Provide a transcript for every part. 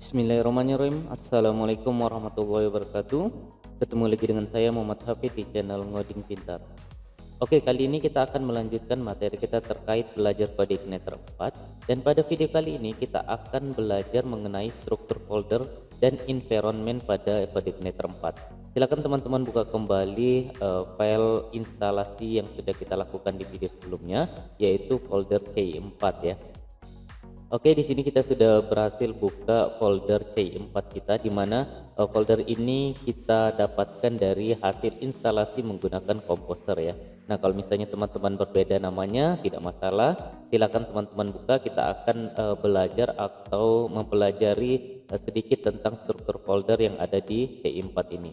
Bismillahirrahmanirrahim. Assalamualaikum warahmatullahi wabarakatuh. Ketemu lagi dengan saya Muhammad Hafid di channel Ngoding Pintar. Oke, kali ini kita akan melanjutkan materi kita terkait belajar Codeignator 4, dan pada video kali ini kita akan belajar mengenai struktur folder dan environment pada Codeignator 4. Silakan teman-teman buka kembali file instalasi yang sudah kita lakukan di video sebelumnya, yaitu folder C4 ya. Oke, di sini kita sudah berhasil buka folder C4 kita, di mana folder ini kita dapatkan dari hasil instalasi menggunakan Composer ya. Nah, kalau misalnya teman-teman berbeda namanya, tidak masalah. Silakan teman-teman buka. Kita akan belajar atau mempelajari sedikit tentang struktur folder yang ada di C4 ini.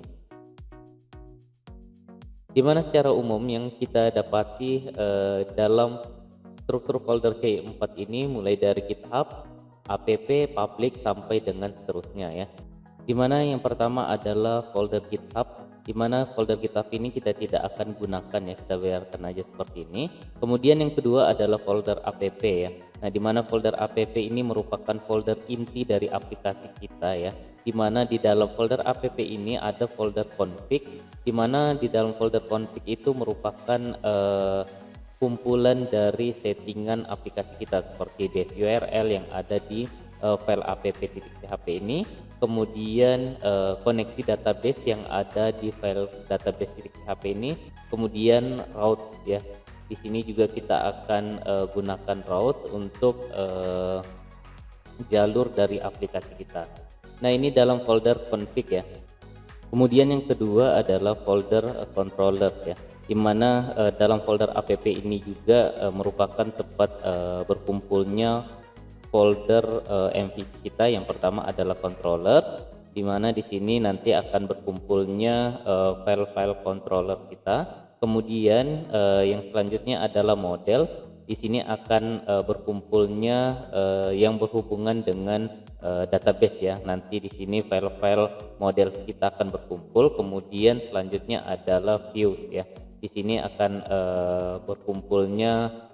Di mana secara umum yang kita dapati dalam struktur folder C4 ini mulai dari GitHub, app, public sampai dengan seterusnya ya. Dimana yang pertama adalah folder GitHub, dimana folder GitHub ini kita tidak akan gunakan ya, kita biarkan aja seperti ini. Kemudian yang kedua adalah folder app ya. Nah, dimana folder app ini merupakan folder inti dari aplikasi kita ya. Dimana di dalam folder app ini ada folder config, dimana di dalam folder config itu merupakan kumpulan dari settingan aplikasi kita seperti dash URL yang ada di file app.php ini, kemudian koneksi database yang ada di file database.php ini, kemudian route ya. Di sini juga kita akan gunakan route untuk jalur dari aplikasi kita. Nah, ini dalam folder config ya. Kemudian yang kedua adalah folder controller ya, di mana dalam folder app ini juga merupakan tempat berkumpulnya folder MVC kita. Yang pertama adalah controllers, di mana di sini nanti akan berkumpulnya file-file controller kita. Kemudian yang selanjutnya adalah models. Di sini akan berkumpulnya yang berhubungan dengan database ya. Nanti di sini file-file models kita akan berkumpul. Kemudian selanjutnya adalah views ya. Di sini akan berkumpulnya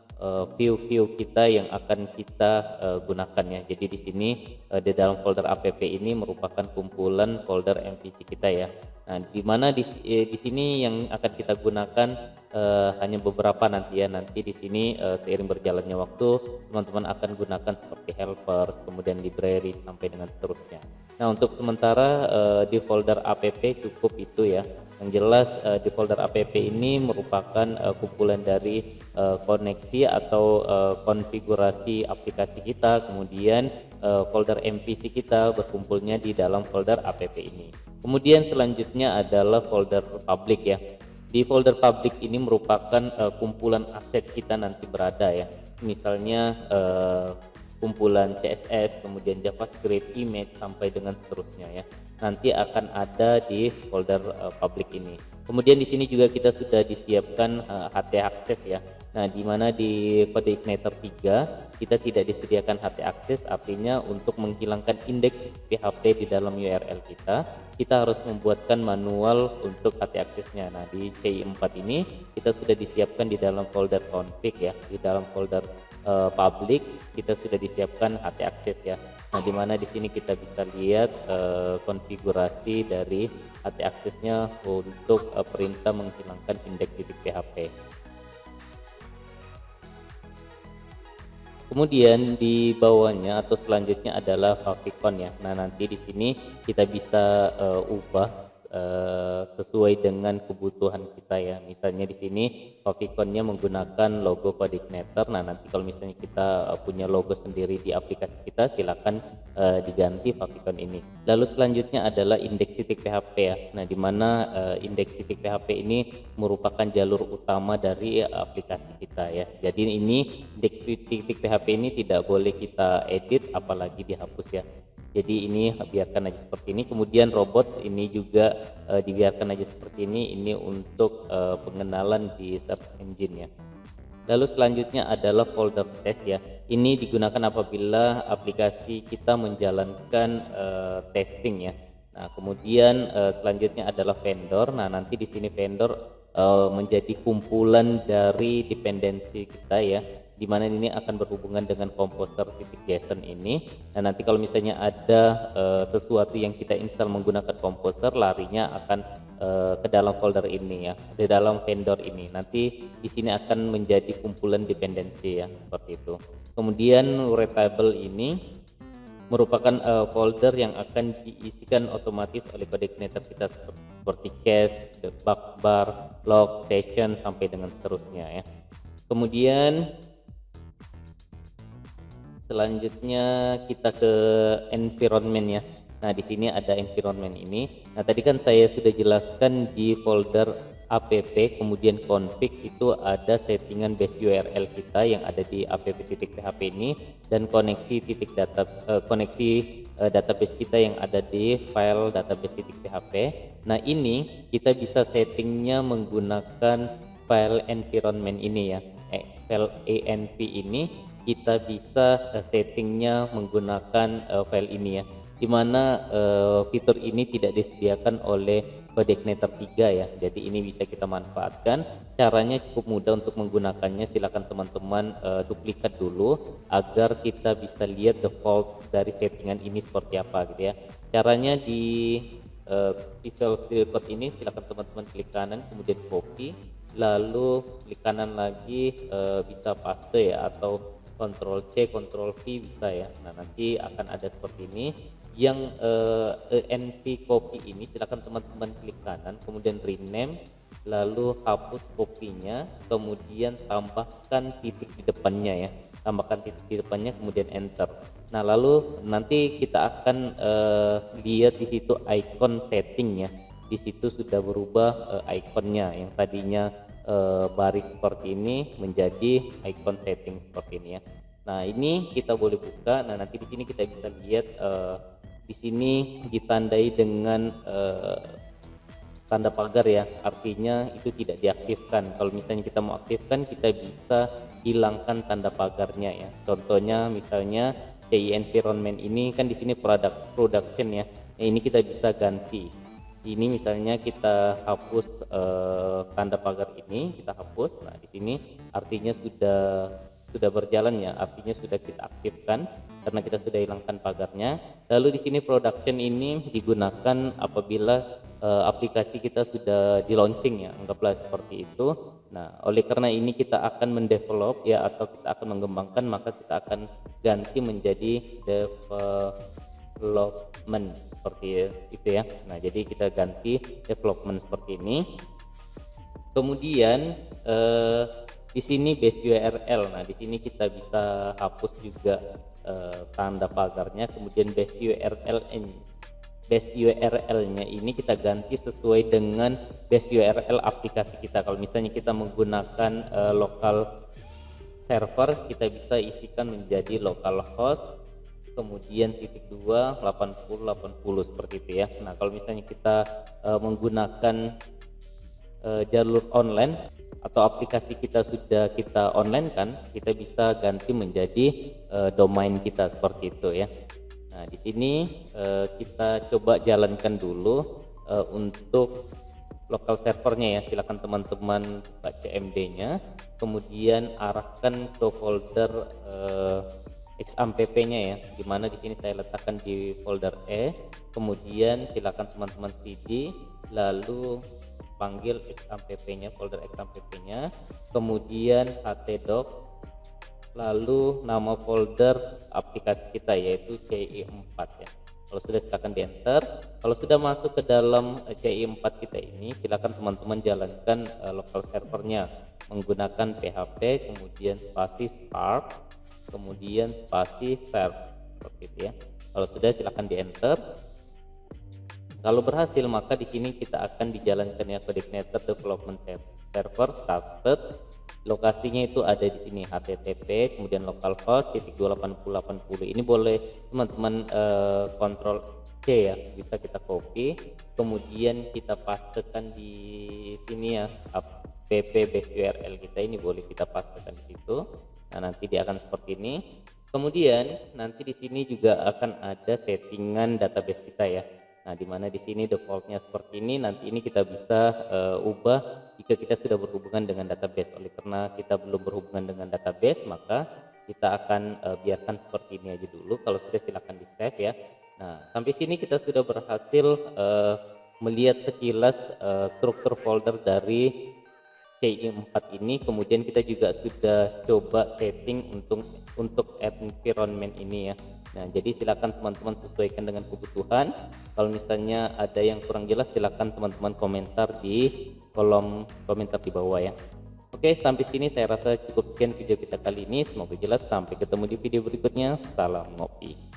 view-view kita yang akan kita gunakan ya. Jadi di sini di dalam folder app ini merupakan kumpulan folder MVC kita ya. Nah, di mana di sini yang akan kita gunakan hanya beberapa nanti ya. Nanti di sini seiring berjalannya waktu teman-teman akan gunakan seperti helpers, kemudian library sampai dengan seterusnya. Nah, untuk sementara di folder app cukup itu ya. Yang jelas di folder app ini merupakan kumpulan dari koneksi atau konfigurasi aplikasi kita, kemudian folder MVC kita berkumpulnya di dalam folder app ini. Kemudian selanjutnya adalah folder public ya. Di folder public ini merupakan kumpulan aset kita nanti berada ya. Misalnya kumpulan CSS, kemudian JavaScript, image sampai dengan seterusnya ya. Nanti akan ada di folder public ini. Kemudian di sini juga kita sudah disiapkan HT access ya. Nah, di mana di Codeignator 3 kita tidak disediakan HT access, artinya untuk menghilangkan indeks PHP di dalam URL kita harus membuatkan manual untuk HT accessnya. Nah, di C4 ini kita sudah disiapkan di dalam folder config ya, di dalam folder public kita sudah disiapkan HT access ya. Nah, di mana di sini kita bisa lihat konfigurasi dari HT accessnya untuk perintah menghilangkan indeks .php. Kemudian di bawahnya atau selanjutnya adalah favicon ya. Nah, nanti di sini kita bisa ubah sesuai dengan kebutuhan kita ya. Misalnya di sini favicon-nya menggunakan logo Codeignator. Nah, nanti kalau misalnya kita punya logo sendiri di aplikasi kita, silakan diganti favicon ini. Lalu selanjutnya adalah index.php ya. Nah, di mana index.php ini merupakan jalur utama dari aplikasi kita ya. Jadi ini index.php ini tidak boleh kita edit apalagi dihapus ya. Jadi ini biarkan aja seperti ini. Kemudian robot ini juga dibiarkan aja seperti ini. Ini untuk pengenalan di search engine ya. Lalu selanjutnya adalah folder test ya. Ini digunakan apabila aplikasi kita menjalankan testing ya. Nah, kemudian selanjutnya adalah vendor. Nah, nanti di sini vendor menjadi kumpulan dari dependensi kita ya. di mana ini akan berhubungan dengan composer.json ini. Nah, nanti kalau misalnya ada sesuatu yang kita install menggunakan composer, larinya akan ke dalam folder ini ya, di dalam vendor ini. Nanti di sini akan menjadi kumpulan dependensi ya, seperti itu. Kemudian routable ini merupakan folder yang akan diisikan otomatis oleh coordinator kita seperti cache, bug bar, log, session sampai dengan seterusnya ya. Kemudian selanjutnya kita ke environment ya. Nah, di sini ada environment ini. Nah, tadi kan saya sudah jelaskan di folder app kemudian config itu ada settingan base URL kita yang ada di app.php ini dan koneksi database kita yang ada di file database.php. Nah, ini kita bisa settingnya menggunakan file environment ini ya. File env ini kita bisa settingnya menggunakan file ini ya, dimana fitur ini tidak disediakan oleh Coordinator 3 ya, jadi ini bisa kita manfaatkan. Caranya cukup mudah untuk menggunakannya, silakan teman-teman duplikat dulu agar kita bisa lihat default dari settingan ini seperti apa gitu ya. Caranya di Visual Studio Code ini silakan teman-teman klik kanan kemudian copy, lalu klik kanan lagi bisa paste ya, atau Ctrl C, Ctrl V bisa ya. Nah, nanti akan ada seperti ini. Yang env copy ini silakan teman-teman klik kanan, kemudian rename, lalu hapus kopinya, kemudian tambahkan titik di depannya ya. Tambahkan titik di depannya, kemudian enter. Nah, lalu nanti kita akan lihat di situ icon setting ya. Di situ sudah berubah ikonnya yang tadinya baris seperti ini menjadi icon setting seperti ini ya. Nah, ini kita boleh buka. Nah, nanti di sini kita bisa lihat di sini ditandai dengan tanda pagar ya, artinya itu tidak diaktifkan. Kalau misalnya kita mau aktifkan, kita bisa hilangkan tanda pagarnya ya. Contohnya misalnya CI environment ini kan di sini production ya. Nah, ini kita bisa ganti. Ini misalnya kita hapus tanda pagar ini, kita hapus. Nah, di sini artinya sudah berjalan ya, artinya sudah kita aktifkan karena kita sudah hilangkan pagarnya. Lalu di sini production ini digunakan apabila aplikasi kita sudah di launching ya, anggaplah seperti itu. Nah, oleh karena ini kita akan mendevelop ya, atau kita akan mengembangkan, maka kita akan ganti menjadi development seperti itu ya. Nah, jadi kita ganti development seperti ini. Kemudian di sini base URL. Nah, di sini kita bisa hapus juga tanda pagarnya. Kemudian base URL-nya ini kita ganti sesuai dengan base URL aplikasi kita. Kalau misalnya kita menggunakan local server, kita bisa isikan menjadi localhost kemudian /2 80 seperti itu ya. Nah, kalau misalnya kita menggunakan jalur online atau aplikasi kita sudah kita online kan, kita bisa ganti menjadi domain kita seperti itu ya. Nah, di sini kita coba jalankan dulu untuk local servernya ya. Silakan teman-teman buka CMD-nya, kemudian arahkan ke folder XAMPP-nya ya, dimana di sini saya letakkan di folder E. Kemudian silakan teman-teman cd, lalu panggil XAMPP-nya, folder XAMPP-nya, kemudian htdocs, lalu nama folder aplikasi kita yaitu CI4 ya. Kalau sudah silakan di enter. Kalau sudah masuk ke dalam CI4 kita ini, silakan teman-teman jalankan local servernya menggunakan php, kemudian spasi start, kemudian spasi serve seperti itu ya. Kalau sudah silakan di enter. Kalau berhasil, maka di sini kita akan dijalankan ya coordinator development server started. Lokasinya itu ada di sini http kemudian localhost /28080. Ini boleh teman-teman kontrol C ya, bisa kita copy kemudian kita pastekan di sini ya, app base URL kita ini boleh kita pastekan di situ. Nah, nanti dia akan seperti ini. Kemudian nanti di sini juga akan ada settingan database kita ya. Nah, dimana di sini defaultnya seperti ini. Nanti ini kita bisa ubah jika kita sudah berhubungan dengan database. Oleh karena kita belum berhubungan dengan database, maka kita akan biarkan seperti ini aja dulu. Kalau sudah silakan di save ya. Nah, sampai sini kita sudah berhasil melihat sekilas struktur folder dari CI4 ini. Kemudian kita juga sudah coba setting untuk environment ini ya. Nah, jadi silakan teman-teman sesuaikan dengan kebutuhan. Kalau misalnya ada yang kurang jelas, silakan teman-teman komentar di kolom komentar di bawah ya. Oke, sampai sini saya rasa cukup sekian video kita kali ini. Semoga jelas. Sampai ketemu di video berikutnya. Salam ngopi.